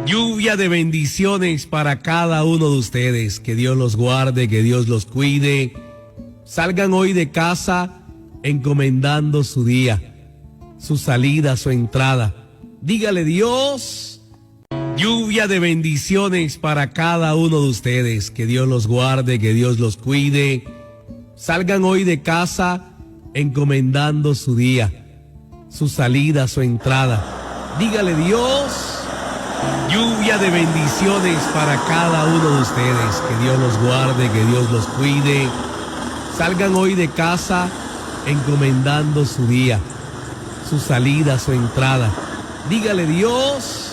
Lluvia de bendiciones para cada uno de ustedes. Que Dios los guarde, que Dios los cuide. Salgan hoy de casa encomendando su día, su salida, su entrada. Dígale Dios. Lluvia de bendiciones para cada uno de ustedes. Que Dios los guarde, que Dios los cuide. Salgan hoy de casa encomendando su día, su salida, su entrada. Dígale Dios. Lluvia de bendiciones para cada uno de ustedes. Que Dios los guarde, que Dios los cuide. Salgan hoy de casa encomendando su día, su salida, su entrada. Dígale Dios.